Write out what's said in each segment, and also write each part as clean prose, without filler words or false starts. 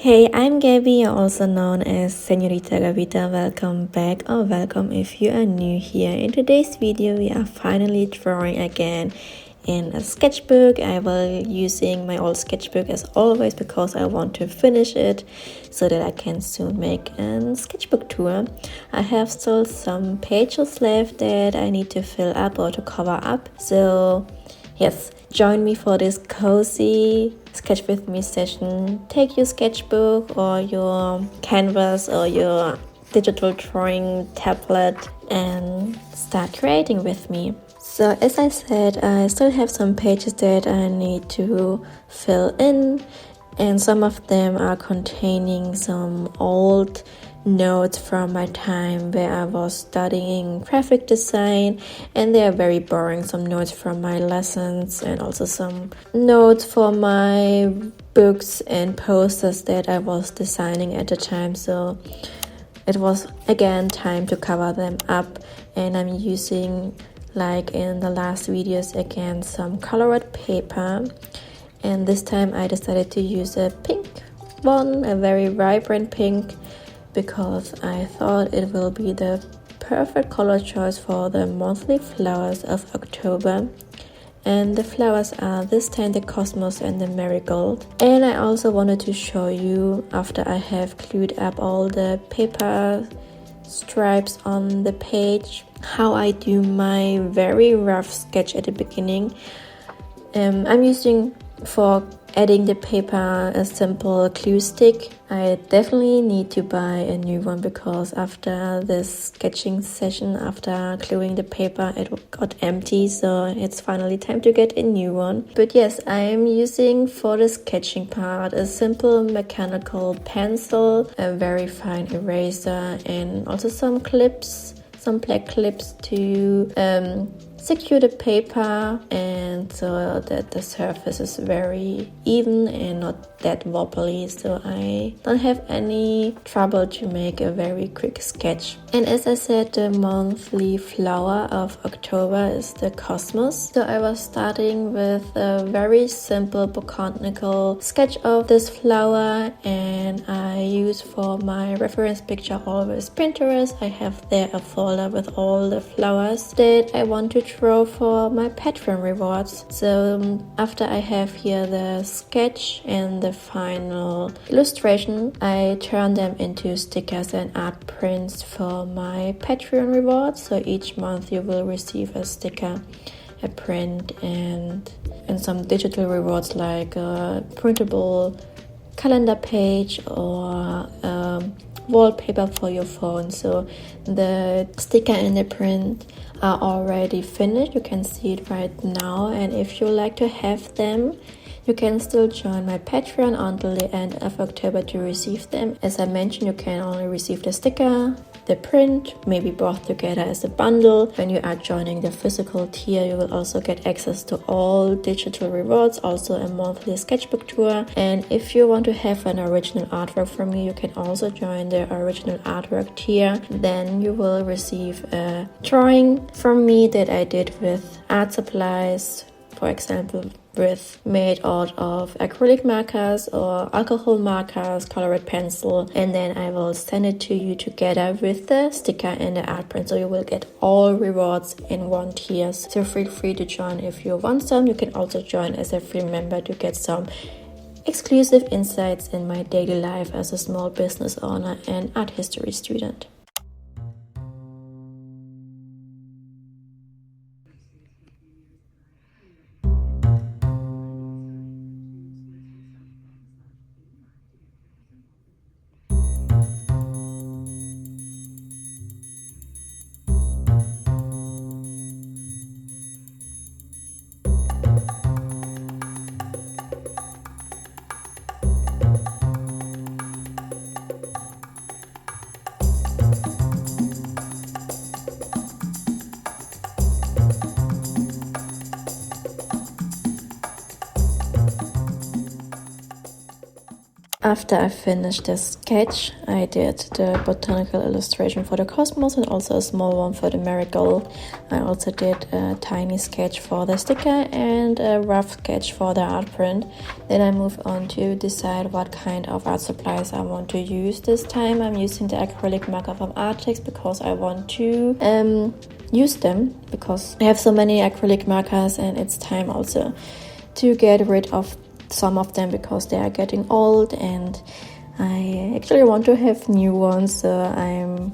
Hey, I'm Gabby, also known as Senorita Gavita. Welcome back or welcome if you are new here. In today's video, we are finally drawing again in a sketchbook. I will using my old sketchbook as always because I want to finish it so that I can soon make a sketchbook tour. I have still some pages left that I need to fill up or to cover up. So yes, join me for this cozy sketch with me session. Take your sketchbook or your canvas or your digital drawing tablet and start creating with me. So as I said, I still have some pages that I need to fill in, and some of them are containing some old notes from my time where I was studying graphic design, and they are very boring. Some notes from my lessons and also some notes for my books and posters that I was designing at the time. So it was again time to cover them up, and I'm using, like in the last videos, again some colored paper, and this time I decided to use a pink one, a very vibrant pink, because I thought it will be the perfect color choice for the monthly flowers of October. And the flowers are this time the cosmos and the marigold. And I also wanted to show you, after I have glued up all the paper stripes on the page, how I do my very rough sketch at the beginning. I'm using, for adding the paper, a simple glue stick. I definitely need to buy a new one because after this sketching session, after gluing the paper, it got empty, so it's finally time to get a new one. But yes, I am using for the sketching part a simple mechanical pencil, a very fine eraser, and also some clips, some black clips to secure the paper, and so that the surface is very even and not that wobbly, so I don't have any trouble to make a very quick sketch. And as I said, the monthly flower of October is the cosmos, so I was starting with a very simple botanical sketch of this flower, and I use for my reference picture always Pinterest. I have there a folder with all the flowers that I want to draw for my Patreon rewards. So after I have here the sketch and the final illustration, I turn them into stickers and art prints for my Patreon rewards. So each month you will receive a sticker, a print, and some digital rewards like a printable calendar page or wallpaper for your phone. So the sticker and the print are already finished. You can see it right now, and if you like to have them, you can still join my Patreon until the end of October to receive them. As I mentioned, you can only receive the sticker, the print, maybe both together as a bundle. When you are joining the physical tier, you will also get access to all digital rewards, also a monthly sketchbook tour. And if you want to have an original artwork from me, you can also join the original artwork tier. Then you will receive a drawing from me that I did with art supplies, for example made out of acrylic markers or alcohol markers, colored pencil, and then I will send it to you together with the sticker and the art print, so you will get all rewards in one tier. So feel free to join if you want some. You can also join as a free member to get some exclusive insights in my daily life as a small business owner and art history student. After I finished the sketch, I did the botanical illustration for the cosmos and also a small one for the marigold. I also did a tiny sketch for the sticker and a rough sketch for the art print. Then I moved on to decide what kind of art supplies I want to use this time. I'm using the acrylic marker from Arrtx because I want to use them because I have so many acrylic markers and it's time also to get rid of some of them because they are getting old and I actually want to have new ones, so I'm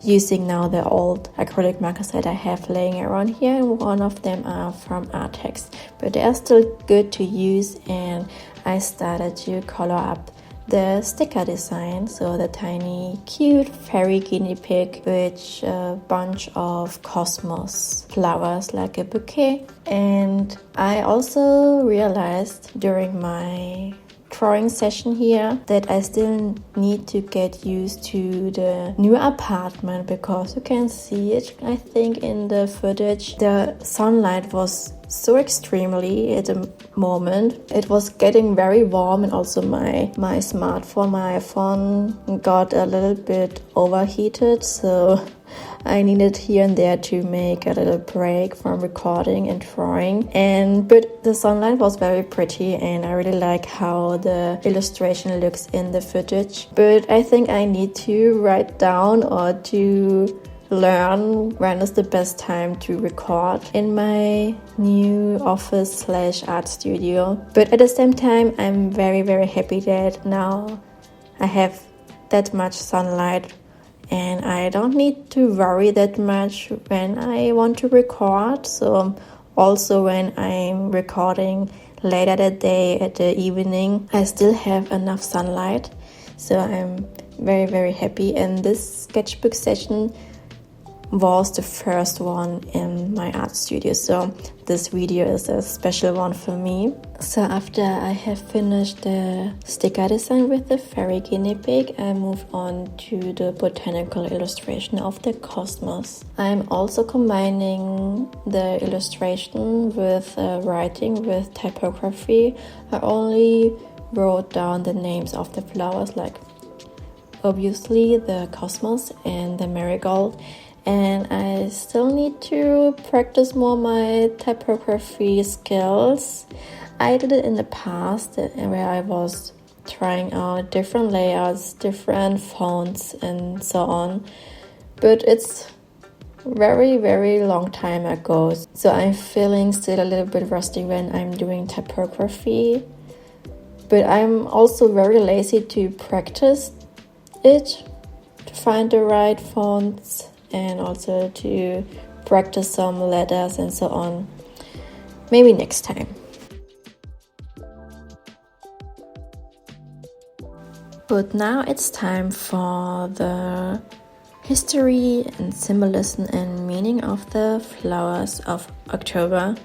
using now the old acrylic markers that I have laying around here, and one of them are from Arrtx, but they are still good to use. And I started to color up the sticker design, so the tiny cute fairy guinea pig with a bunch of cosmos flowers like a bouquet. And I also realized during my drawing session here that I still need to get used to the new apartment because you can see it, I think, in the footage. The sunlight was so extremely at the moment. It was getting very warm, and also my smartphone, my iPhone got a little bit overheated, so I needed here and there to make a little break from recording and drawing. But the sunlight was very pretty and I really like how the illustration looks in the footage. But I think I need to write down or to learn when is the best time to record in my new office / art studio. But at the same time, I'm very, very happy that now I have that much sunlight and I don't need to worry that much when I want to record. So also when I'm recording later that day at the evening, I still have enough sunlight. So I'm very, very happy. And this sketchbook session was the first one in my art studio, so this video is a special one for me. So after I have finished the sticker design with the fairy guinea pig, I move on to the botanical illustration of the cosmos. I'm also combining the illustration with writing with typography. I only wrote down the names of the flowers, like obviously the cosmos and the marigold. And I still need to practice more my typography skills. I did it in the past where I was trying out different layouts, different fonts and so on. But it's very, very long time ago. So I'm feeling still a little bit rusty when I'm doing typography. But I'm also very lazy to practice it, to find the right fonts, and also to practice some letters and so on. Maybe next time. But now it's time for the history and symbolism and meaning of the flowers of October.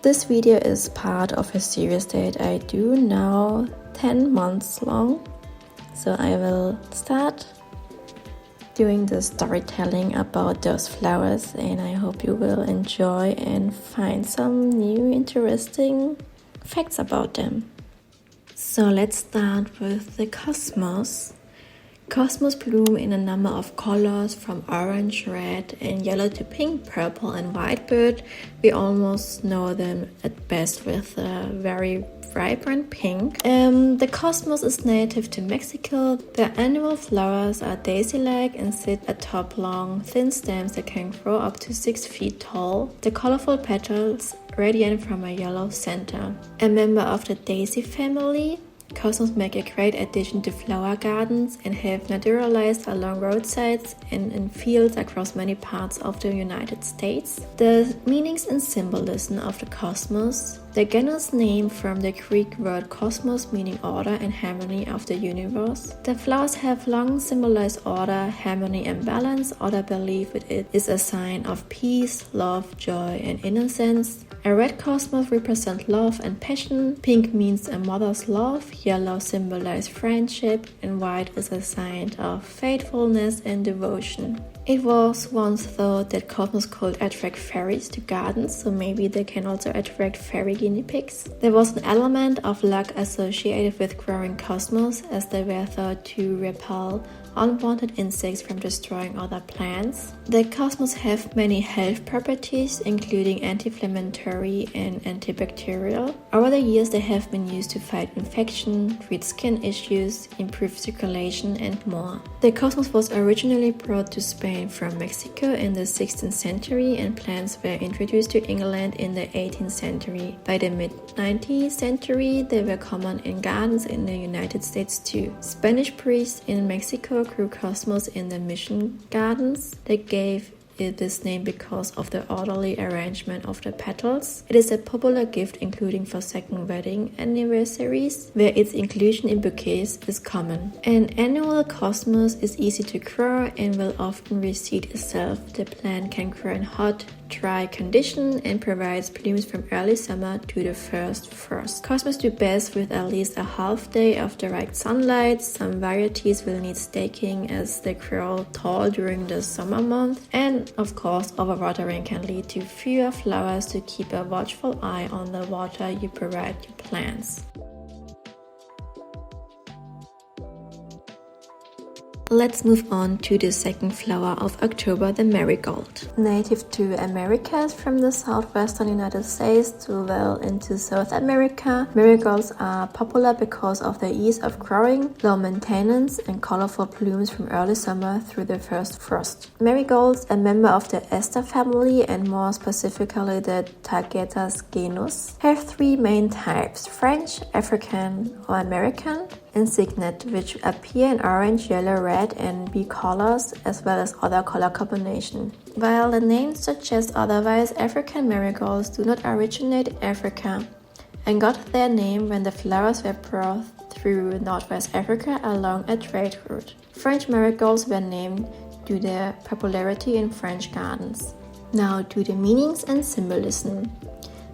This video is part of a series that I do now 10 months long. So I will start doing the storytelling about those flowers, and I hope you will enjoy and find some new interesting facts about them. So let's start with the cosmos. Cosmos bloom in a number of colors from orange, red and yellow to pink, purple and white, but we almost know them at best with a very vibrant pink. The cosmos is native to Mexico. The annual flowers are daisy-like and sit atop long, thin stems that can grow up to 6 feet tall. The colorful petals radiate from a yellow center. A member of the daisy family, cosmos make a great addition to flower gardens and have naturalized along roadsides and in fields across many parts of the United States. The meanings and symbolism of the cosmos. The genus name from the Greek word cosmos, meaning order and harmony of the universe. The flowers have long symbolized order, harmony and balance. Order belief with it is a sign of peace, love, joy and innocence. A red cosmos represents love and passion. Pink means a mother's love. Yellow symbolizes friendship. And white is a sign of faithfulness and devotion. It was once thought that cosmos could attract fairies to gardens, so maybe they can also attract fairy guinea pigs. There was an element of luck associated with growing cosmos, as they were thought to repel unwanted insects from destroying other plants. The cosmos have many health properties, including anti-inflammatory and antibacterial. Over the years, they have been used to fight infection, treat skin issues, improve circulation, and more. The cosmos was originally brought to Spain from Mexico in the 16th century, and plants were introduced to England in the 18th century. By the mid-19th century, they were common in gardens in the United States too. Spanish priests in Mexico grew cosmos in the mission gardens. They gave it this name because of the orderly arrangement of the petals. It is a popular gift including for second wedding anniversaries, where its inclusion in bouquets is common. An annual cosmos is easy to grow and will often reseed itself. The plant can grow in hot, dry condition and provides blooms from early summer to the first frost. Cosmos do best with at least a half day of direct sunlight. Some varieties will need staking as they grow tall during the summer months, and of course overwatering can lead to fewer flowers, to keep a watchful eye on the water you provide your plants. Let's move on to the second flower of October, the marigold. Native to Americas from the southwestern United States to well into South America, marigolds are popular because of their ease of growing, low maintenance, and colorful blooms from early summer through the first frost. Marigolds, a member of the Aster family and more specifically the Tagetes genus, have three main types: French, African, or American, and Signet, which appear in orange, yellow, red, and bee colors, as well as other color combinations. While the names suggest otherwise, African marigolds do not originate in Africa and got their name when the flowers were brought through Northwest Africa along a trade route. French marigolds were named due to their popularity in French gardens. Now to the meanings and symbolism.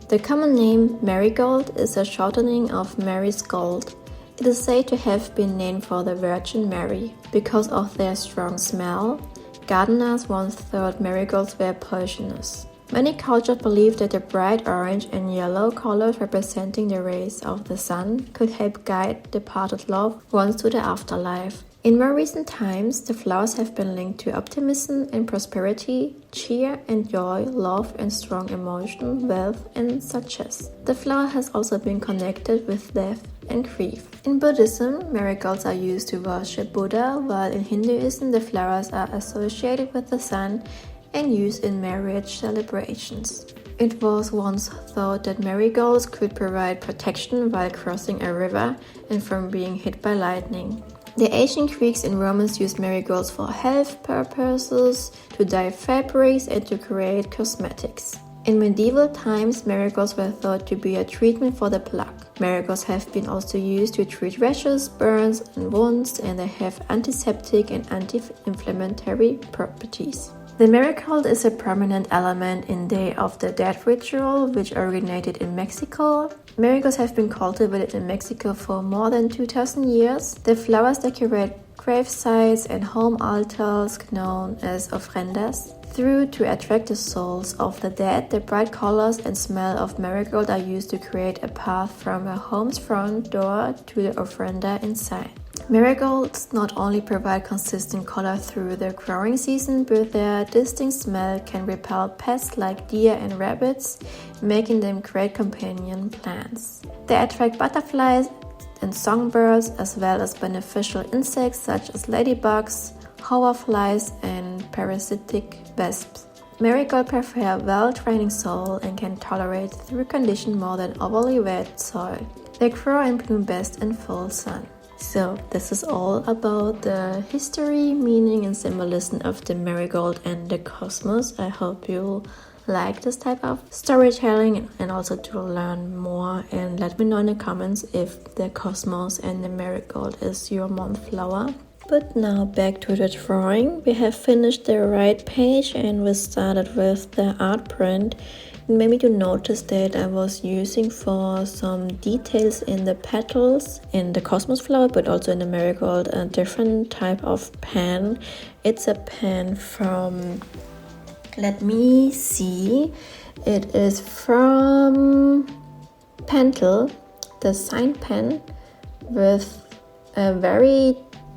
The common name marigold is a shortening of Mary's gold. It is said to have been named for the Virgin Mary. Because of their strong smell, gardeners once thought marigolds were poisonous. Many cultures believe that the bright orange and yellow colors representing the rays of the sun could help guide departed loved ones to the afterlife. In more recent times, the flowers have been linked to optimism and prosperity, cheer and joy, love and strong emotion, wealth and success. The flower has also been connected with death and grief. In Buddhism, marigolds are used to worship Buddha, while in Hinduism the flowers are associated with the sun and used in marriage celebrations. It was once thought that marigolds could provide protection while crossing a river and from being hit by lightning. The ancient Greeks and Romans used marigolds for health purposes, to dye fabrics, and to create cosmetics. In medieval times, marigolds were thought to be a treatment for the plague. Marigolds have been also used to treat rashes, burns, and wounds, and they have antiseptic and anti-inflammatory properties. The marigold is a prominent element in Day of the Dead ritual, which originated in Mexico. Marigolds have been cultivated in Mexico for more than 2,000 years. The flowers decorate grave sites and home altars known as ofrendas. Through to attract the souls of the dead, the bright colors and smell of marigold are used to create a path from a home's front door to the ofrenda inside. Marigolds not only provide consistent color through the growing season, but their distinct smell can repel pests like deer and rabbits, making them great companion plants. They attract butterflies and songbirds, as well as beneficial insects such as ladybugs, hoverflies, and parasitic wasps. Marigold prefer well-draining soil and can tolerate through conditions more than overly wet soil. They grow and bloom best in full sun. So this is all about the history, meaning and symbolism of the marigold and the cosmos. I hope you like this type of storytelling and also to learn more, and let me know in the comments if the cosmos and the marigold is your month flower. But now back to the drawing. We have finished the right page and we started with the art print. Maybe you noticed that I was using for some details in the petals in the cosmos flower, but also in the marigold, a different type of pen. It's a pen from, let me see, it is from Pentel, the Sign Pen, with a very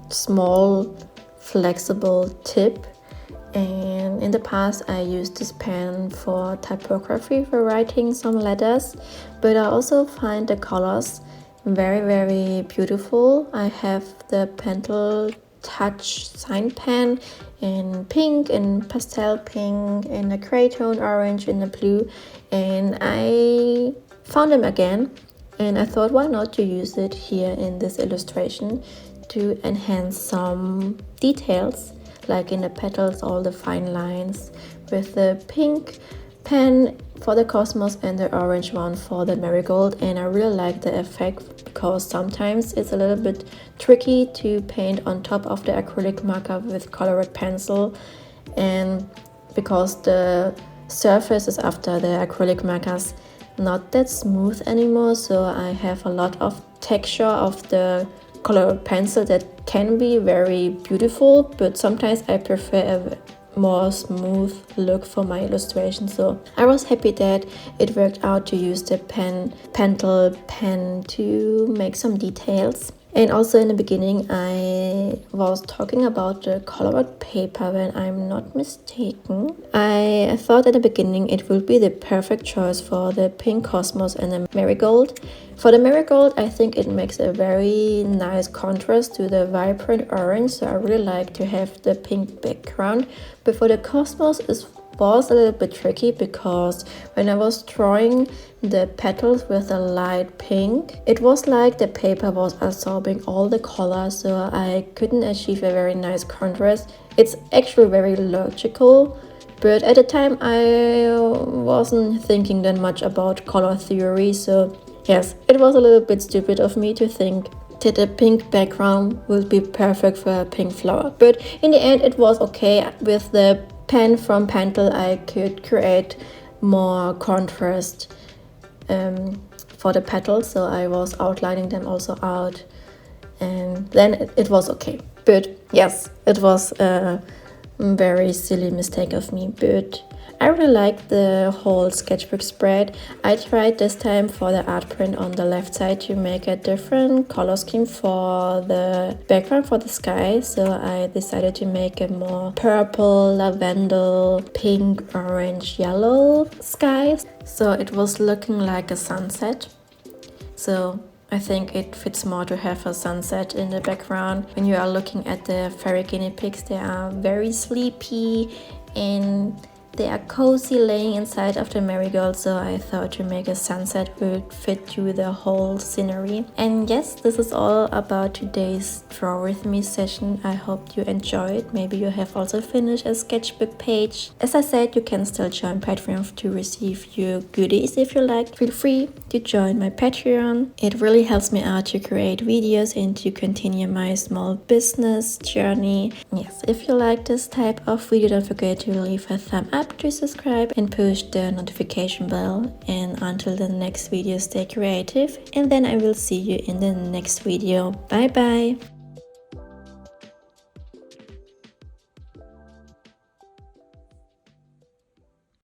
small flexible tip. And in the past I used this pen for typography, for writing some letters, but I also find the colors very beautiful. I have the Pentel Touch Sign Pen in pink, in pastel pink, in a gray tone orange, in the blue, and I found them again, and I thought, why not to use it here in this illustration to enhance some details, like in the petals, all the fine lines, with the pink pen for the cosmos and the orange one for the marigold. And I really like the effect, because sometimes it's a little bit tricky to paint on top of the acrylic marker with colored pencil, and because the surfaces after the acrylic markers not that smooth anymore, so I have a lot of texture of the colored pencil that can be very beautiful, but sometimes I prefer a more smooth look for my illustration. So I was happy that it worked out to use the Pentel pen to make some details. And also in the beginning I was talking about the colored paper, when I'm not mistaken. I thought at the beginning it would be the perfect choice for the pink cosmos and the marigold. For the marigold, I think it makes a very nice contrast to the vibrant orange, so I really like to have the pink background. But for the cosmos, it was a little bit tricky, because when I was drawing the petals with a light pink, it was like the paper was absorbing all the colors, so I couldn't achieve a very nice contrast. It's actually very logical, but at the time I wasn't thinking that much about color theory, so yes, it was a little bit stupid of me to think that a pink background would be perfect for a pink flower. But in the end it was okay. With the pen from Pentel I could create more contrast for the petals, so I was outlining them also out, and then it was okay. But yes, it was a very silly mistake of me, but I really like the whole sketchbook spread. I tried this time for the art print on the left side to make a different color scheme for the background for the sky, so I decided to make a more purple, lavender, pink, orange, yellow sky. So it was looking like a sunset. So I think it fits more to have a sunset in the background. When you are looking at the fairy guinea pigs, they are very sleepy and they are cozy laying inside of the marigold, so I thought to make a sunset would fit to the whole scenery. And yes, this is all about today's Draw With Me session. I hope you enjoyed. Maybe you have also finished a sketchbook page. As I said, you can still join Patreon to receive your goodies if you like. Feel free to join my Patreon. It really helps me out to create videos and to continue my small business journey. Yes, if you like this type of video, don't forget to leave a thumb up, to subscribe and push the notification bell. And until the next video, stay creative, and then I will see you in the next video. Bye bye.